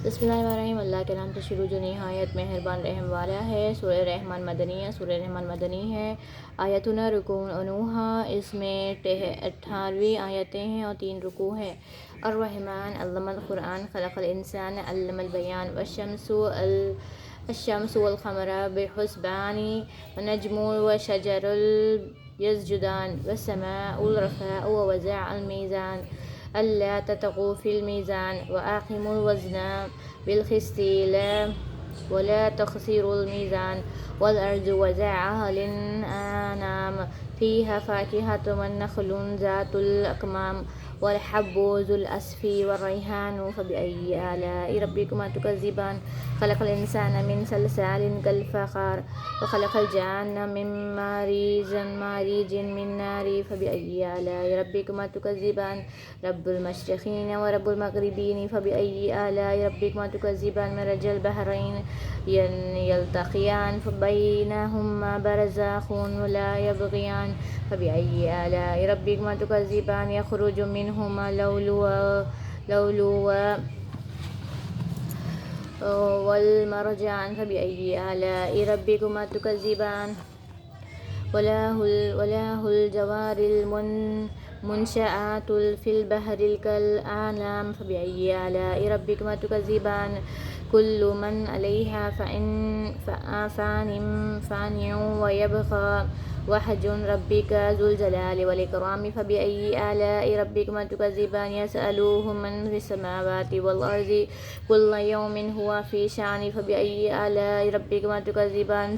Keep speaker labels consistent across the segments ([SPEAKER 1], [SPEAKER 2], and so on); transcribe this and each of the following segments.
[SPEAKER 1] بسم اللہ الرحمن الرحیم، اللہ کے نام سے شروع جو نہایت مہربان رحم والا ہے۔ سورہ رحمان مدنی ہے۔ سورہ رحمان مدنی ہے، آیتنا رکوعها، اس میں 18 آیتیں ہیں اور 3 رکوع ہیں۔ الرحمن علم القرآن خلق الانسان علم البیان الشمس والقمر بحسبان والنجم والشجر يسجدان والسماء رفعها ووضع الميزان ألا تطغوا في الميزان وأقيموا الوزن بالقسط ولا تخسروا الميزان والأرض وضعها للأنام فيها فاكهة والنخل ذات الأكمام والحب ذو العصف والريحان فبأي آلاء ربكما تكذبان خلق الإنسان من صلصال كالفخار وخلق الجان من مارج من نار فبأي آلاء ربكما تكذبان رب المشرقين ورب المغربين فبأي آلاء ربكما تكذبان مرج البحرين يلتقيان فبينهما برزخ لا يبغيان فبأي آلاء ربكما تكذبان يخرج منهما لؤلؤ والمرجان فبأي آلاء ربكما تكذبان وله الجوار المنشآت في البحر كالأعلام فبأي آلاء ربكما تكذبان كل من عليها فان ويبقى وجه ربك ذو الجلال والإكرام فبأي آلاء ربكما تكذبان يسأله من في السماوات والأرض كل يوم هو في شأن فبأي آلاء ربكما تكذبان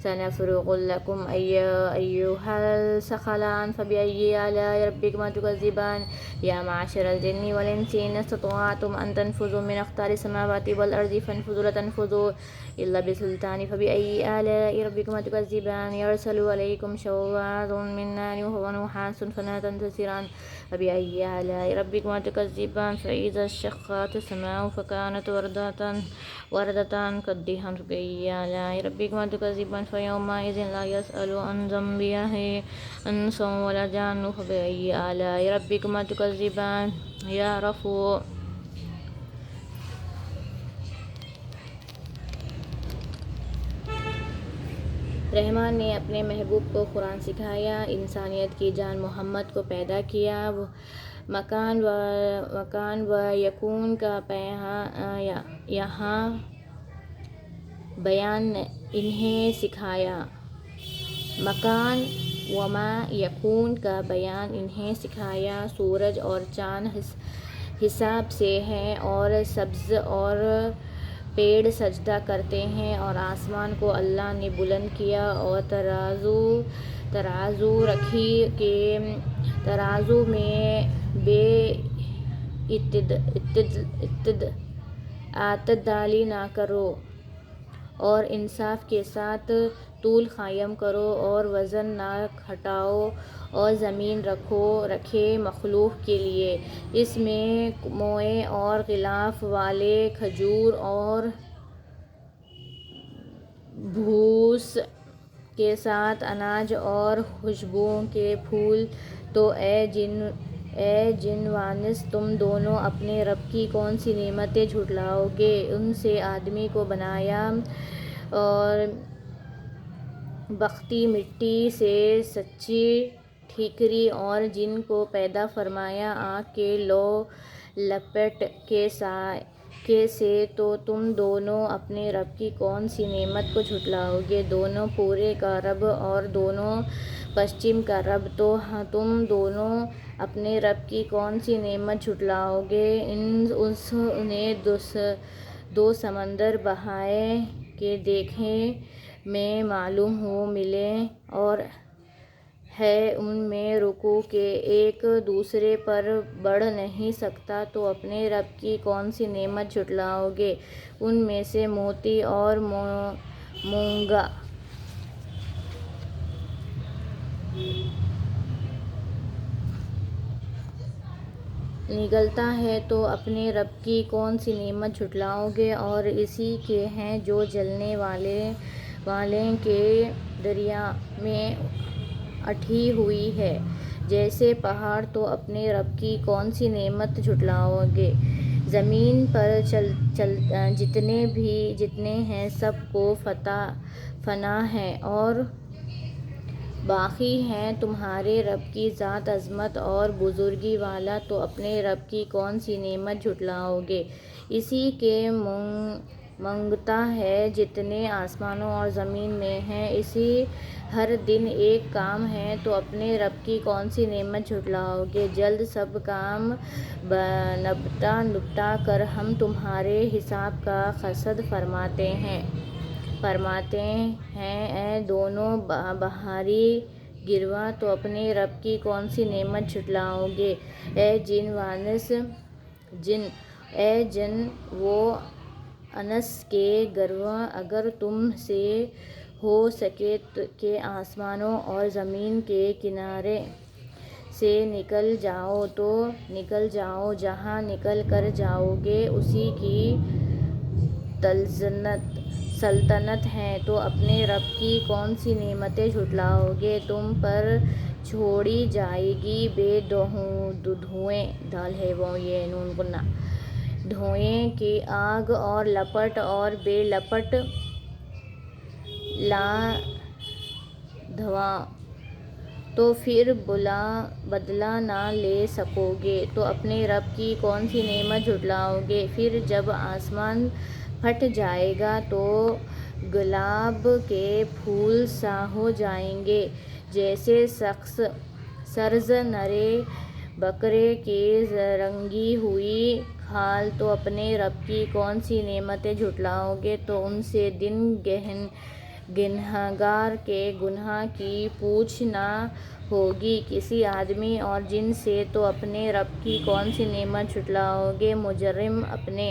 [SPEAKER 1] سنفرغ لكم أيها الثقلان فبأي آلاء ربكما تكذبان يا معشر الجن والإنس إن استطعتم أن تنفذوا من أقطار السماوات والأرض فانفذوا لا تنفذوا إلا بسلطان فبأي آلاء ربكما تكذبان يرسل عليكم شواظ من نار ونحاس فلا تنتصران فبأي آلاء ربكما تكذبان فإذا انشقت السماء فكانت وردة كالدهن فبأي آلاء ربكما تكذبان فيومئذ لا يسأل عن ذنبه إنس ولا جان فبأي آلاء ربكما تكذبان يا رفوع رحمان نے اپنے محبوب کو قرآن سکھایا، انسانیت کی جان محمد کو پیدا کیا، مکان و یکون کا یہاں بیان انہیں سکھایا، مکان وما یکون کا بیان انہیں سکھایا۔ سورج اور چاند حساب سے ہیں اور سبز اور پیڑ سجدہ کرتے ہیں، اور آسمان کو اللہ نے بلند کیا اور ترازو رکھی کہ ترازو میں بے اعتدالی نہ کرو، اور انصاف کے ساتھ طول قائم کرو، اور وزن نہ گھٹاؤ، اور زمین رکھے مخلوق کے لیے، اس میں موئے اور غلاف والے کھجور اور بھوس کے ساتھ اناج اور خوشبوؤں کے پھول۔ تو اے جنوانس، تم دونوں اپنے رب کی کون سی نعمتیں جھٹلاؤ گے؟ ان سے آدمی کو بنایا اور بختی مٹی سے سچی ٹھیکری، اور جن کو پیدا فرمایا آگ کے لو لپٹ کے سے، تو تم دونوں اپنے رب کی کون سی نعمت کو جھٹلاؤ گے؟ دونوں پورے کا رب اور دونوں پشچم کا رب، تو تم دونوں اپنے رب کی کون سی نعمت جھٹلاؤ گے؟ اس نے 2 سمندر بہائے کہ دیکھنے میں معلوم ہو ملے، اور ہے ان میں رکوع کہ ایک دوسرے پر بڑھ نہیں سکتا، تو اپنے رب کی کون سی نعمت جھٹلاؤ گے؟ ان میں سے موتی اور مونگا نکلتا ہے، تو اپنے رب کی کون سی نعمت جھٹلاؤ گے؟ اور اسی کے ہیں جو جلنے والے کے دریا میں اٹھی ہوئی ہے جیسے پہاڑ، تو اپنے رب کی کون سی نعمت جھٹلاؤ گے؟ زمین پر جتنے ہیں سب کو فنا ہے اور باقی ہیں۔ تمہارے رب کی ذات عظمت اور بزرگی والا، تو اپنے رب کی کون سی نعمت جھٹلاؤ گے؟ اسی کے منگتا ہے جتنے آسمانوں اور زمین میں ہیں، اسی ہر دن ایک کام ہے، تو اپنے رب کی کون سی نعمت جھٹلاؤ گے؟ جلد سب کام نپٹا کر ہم تمہارے حساب کا قصد فرماتے ہیں۔ اے دونوں بھاری گروہ، تو اپنے رب کی کون سی نعمت جھٹلاؤ گے؟ اے جن و انس کے گروہ، اگر تم سے ہو سکے کہ آسمانوں اور زمین کے کنارے سے نکل جاؤ تو نکل جاؤ، جہاں نکل کر جاؤ گے اسی کی سلطنت ہے، تو اپنے رب کی کون سی نعمتیں جھٹلاؤ گے؟ تم پر چھوڑی جائے گی بے دھوئیں کی آگ اور لپٹ اور بے لپٹ دھواں، تو پھر بدلہ نہ لے سکو گے، تو اپنے رب کی کون سی نعمت جھٹلاؤ گے؟ پھر جب آسمان پھٹ جائے گا تو گلاب کے پھول سا ہو جائیں گے، جیسے سرز نرے بکرے کی رنگی ہوئی کھال، تو اپنے رب کی کون سی نعمتیں جھٹلاؤ گے؟ تو ان سے دن گنہگار کے گناہ کی پوچھ نہ ہوگی کسی آدمی اور جن سے، تو اپنے رب کی کون سی نعمت جھٹلاؤ گے؟ مجرم اپنے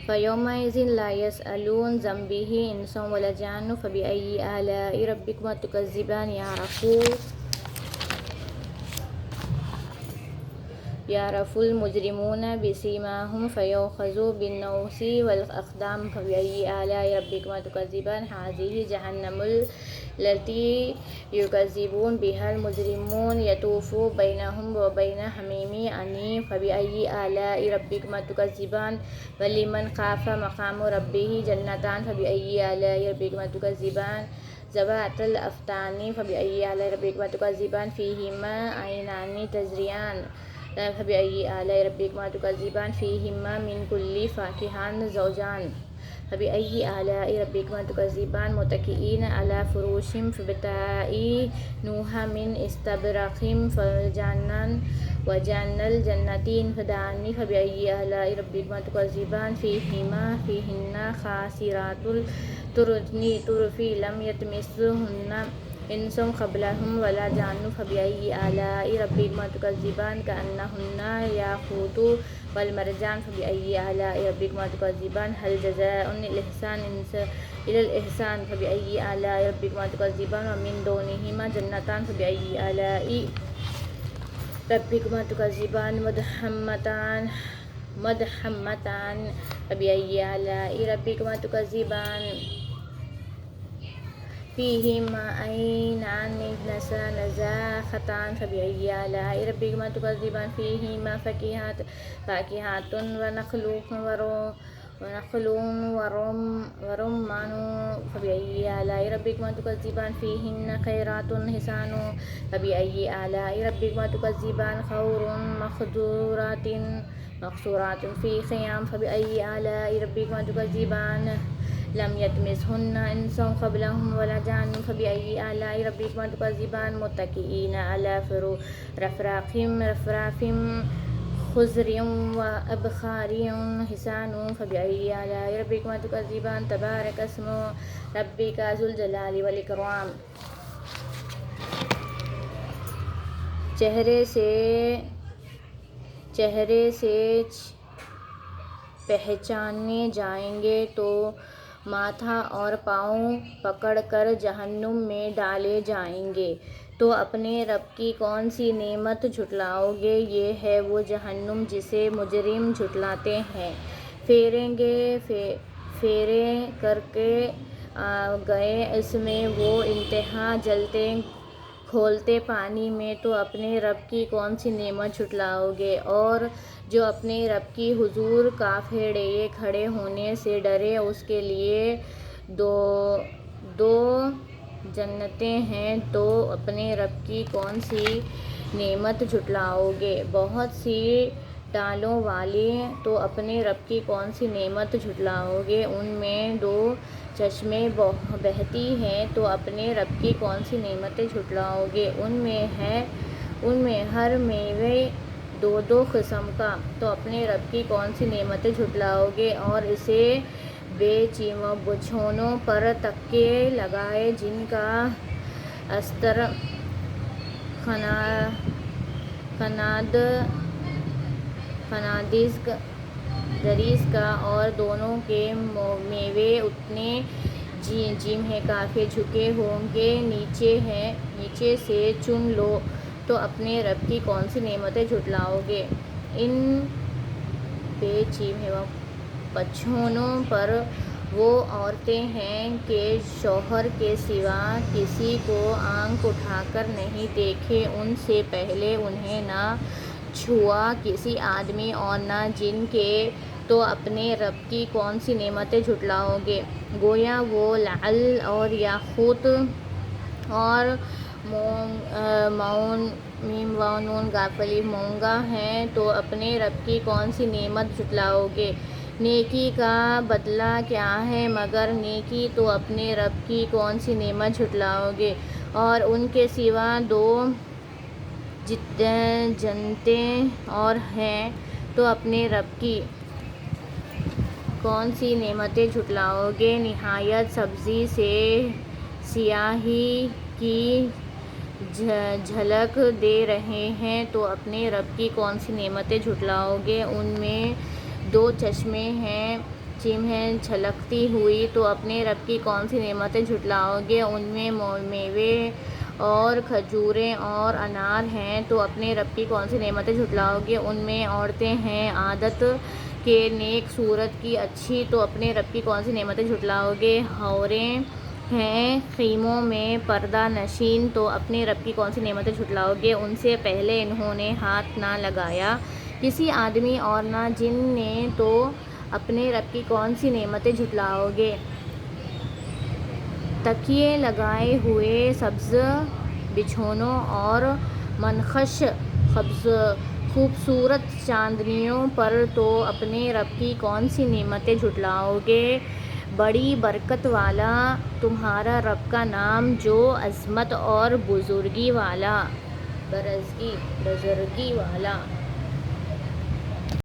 [SPEAKER 1] فَيَوْمَئِذٍ لَا يُسْأَلُ عَنْ ذَنبِهِ إِنسٌ وَلَا جَانٌّ فَبِأَيِّ آلَاءِ رَبِّكُمَا تُكَذِّبَانِ يَعْرَفُ الْمُجْرِمُونَ بِسِيمَاهُمْ فَيُؤْخَذُ بِالنَّوَاصِي وَالْأَقْدَامِ فَبِأَيِّ آلَاءِ رَبِّكُمَا تُكَذِّبَانِ هَٰذِهِ جَهَنَّمُ الَّتِي يُكَذِّبُ بِهَا الْمُجْرِمُونَ يَطُوفُ بَيْنَهَا وَبَيْنَ حَمِيمٍ آنٍ فَبِأَيِّ آلَاءِ رَبِّكُمَا تُكَذِّبَانِ وَلِمَنْ خَافَ مَقَامَ رَبِّهِ جَنَّتَانِ فَبِأَيِّ آلَاءِ رَبِّكُمَا تُكَذِّبَانِ ذَوَاتَا الْأَفْنَانِ فَبِأَيِّ آلَاءِ رَبِّكُمَا تُكَذِّبَانِ فِيهِمَا عَيْنَانِ تَجْرِيَانِ فَبِأَيِّ آلَاءِ رَبِّكُمَا تُكَذِّبَانِ فِيهِمَا مِن كُلِّ فَاكِهَةٍ زَوْجَانِ فَبِأَيِّ آلَاءِ رَبِّكُمَا تُكَذِّبَانِ مُتَّكِئِينَ عَلَىٰ فُرُشٍ بَطَائِنُهَا مِنْ إِسْتَبْرَقٍ وَجَنَّ الْجَنَّتَيْنِ دَانٍ فَبِأَيِّ آلَاءِ رَبِّكُمَا تُكَذِّبَانِ فِيهِنَّ خَاسِرَاتُ الطَّرْفِ لَمْ يَطْمِثْهُنَّ إِنسٌ قَبْلَهُمْ وَلَا جَانٌّ فَبِأَيِّ آلَاءِ رَبِّكُمَا تُكَذِّبَانِ كَأَنَّهُنَّ الْيَاقُوتُ وَالْمَرْجَانُ فَبِأَيِّ آلَاءِ رَبِّكُمَا تُكَذِّبَانِ هَلْ جَزَاءُ الْإِحْسَانِ إِلَّا الْإِحْسَانُ فَبِأَيِّ آلَاءِ رَبِّكُمَا تُكَذِّبَانِ وَمِن دُونِهِمَا جَنَّتَانِ فَبِأَيِّ آلَاءِ رَبِّكُمَا تُكَذِّبَانِ مُدْهَامَّتَانِ فَبِأَيِّ آلَاءِ رَبِّكُمَا تُكَذِّبَانِ فِيهِمَا عَيْنَانِ نَضَّاخَتَانِ فَبِأَيِّ آلَاءِ رَبِّكُمَا تُكَذِّبَانِ فِيهِمَا فَاكِهَةٌ وَنَخْلٌ وَرُمَّانٌ فَبِأَيِّ آلَاءِ رَبِّكُمَا تُكَذِّبَانِ فِيهِنَّ خَيْرَاتٌ حِسَانٌ فَبِأَيِّ آلَاءِ رَبِّكُمَا تُكَذِّبَانِ حُورٌ مَقْصُورَاتٌ فِي خِيَامٍ فَبِأَيِّ آلَاءِ رَبِّكُمَا تُكَذِّبَانِ لَمْ يَطْمِثْهُنَّ إِنسٌ قَبْلَهُمْ وَلَا جَانٌّ فَبِأَيِّ آلَاءِ رَبِّكُمَا تُكَذِّبَانِ مُتَّكِئِينَ عَلَىٰ رَفْرَفٍ خُضْرٍ وَأَبْقَارٍ حِسَانٍ فَبِأَيِّ آلَاءِ رَبِّكُمَا تُكَذِّبَانِ تَبَارَكَ اسْمُ رَبِّكَ ذُو الْجَلَالِ وَالْإِكْرَامِ چہرے سے پہچانے جائیں گے تو ماتھا اور پاؤں پکڑ کر جہنم میں ڈالے جائیں گے، تو اپنے رب کی کون سی نعمت جھٹلاؤ گے؟ یہ ہے وہ جہنم جسے مجرم جھٹلاتے ہیں۔ پھیرے کر کے گئے اس میں وہ انتہا جلتے کھولتے پانی میں، تو اپنے رب کی کون سی نعمت جھٹلاؤ گے؟ اور جو اپنے رب کی حضور کافڑے کھڑے ہونے سے ڈرے، اس کے لیے دو جنتیں ہیں، تو اپنے رب کی کون سی نعمت جھٹلاؤ گے؟ بہت سی ڈالوں والی، تو اپنے رب کی کون سی نعمت جھٹلاؤ گے؟ ان میں 2 چشمیں بہتی ہیں، تو اپنے رب کی کون سی نعمت جھٹلاؤ گے؟ ان میں ہر میوے 2 قسم کا، تو اپنے رب کی کون سی نعمت جھٹلاؤ گے؟ اور اسے بے بچھونوں پر تکیے لگائے، جن کا استر خنادریز کا، اور دونوں کے میوے اتنے جم ہیں، کافی جھکے ہوں گے، نیچے سے چن لو، تو اپنے رب کی کون سی نعمت جھٹلاؤ گے؟ ان بے بچھونوں پر وہ عورتیں ہیں کہ شوہر کے سوا کسی کو آنکھ اٹھا کر نہیں دیکھے، ان سے پہلے انہیں نہ چھوا کسی آدمی اور نہ جن کے، تو اپنے رب کی کون سی نعمت جھٹلاؤ گے؟ گویا وہ لعل اور یاقوت اور مونگا ہیں، تو اپنے رب کی کون سی نعمت جھٹلاؤ گے؟ نیکی کا بدلہ کیا ہے مگر نیکی، تو اپنے رب کی کون سی نعمت جھٹلاؤ گے؟ اور ان کے سوا 2 جنتیں اور ہیں، تو اپنے رب کی کون سی نعمت جھٹلاؤ گے؟ نہایت سبزی سے سیاہی کی جھلک دے رہے ہیں، تو اپنے رب کی کون سی نعمت جھٹلاؤ گے؟ ان میں 2 چشمیں ہیں چھلکتی ہوئی، تو اپنے رب کی کون سی نعمت جھٹلاؤ گے؟ ان میں میوے اور کھجوریں اور انار ہیں، تو اپنے رب کی کون سی نعمت جھٹلاؤ گے؟ ان میں عورتیں ہیں عادت کے نیک، صورت کی اچھی، تو اپنے رب کی کون سی نعمت جھٹلاؤ گے؟ حوریں ہیں خیموں میں پردہ نشین، تو اپنے رب کی کون سی نعمت جھٹلاؤ گے؟ ان سے پہلے انہوں نے ہاتھ نہ لگایا کسی آدمی اور نہ جن نے، تو اپنے رب کی کون سی نعمت جھٹلاؤ گے؟ تکیے لگائے ہوئے سبز بچھونوں اور منقش خوبصورت چادریوں پر، تو اپنے رب کی کون سی نعمت جھٹلاؤ گے؟ بڑی برکت والا تمہارا رب کا نام، جو عظمت اور بزرگی والا